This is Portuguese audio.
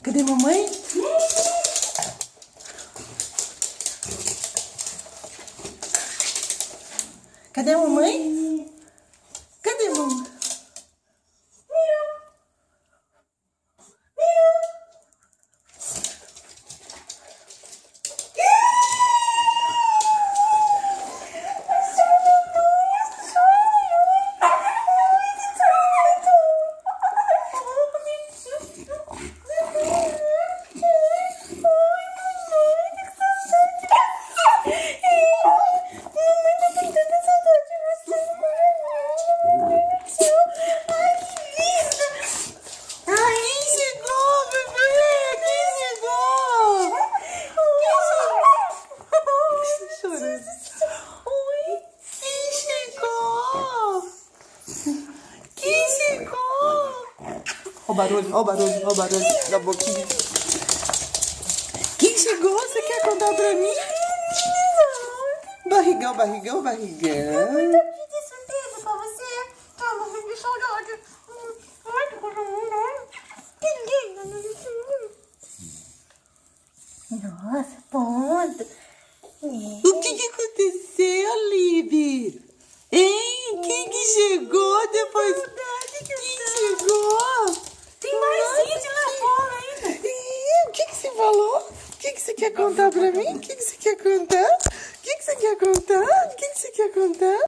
Cadê mamãe? Cadê a mamãe? Cadê a mamãe? Ó o barulho, ó o barulho, ó o barulho da boquinha. Quem chegou? Você quer contar pra mim? Barrigão, barrigão, barrigão. Eu de surpresa pra você. Toma, vem de saudade. Ai, que coisa linda. Que linda. Nossa, ponto. O que aconteceu, Libi? Hein? Quem que chegou depois? Quem chegou? Tem mais gente lá fora ainda. Ih, o que você falou? O que você quer contar pra mim? O que você quer contar? O que você quer contar? O que você quer contar?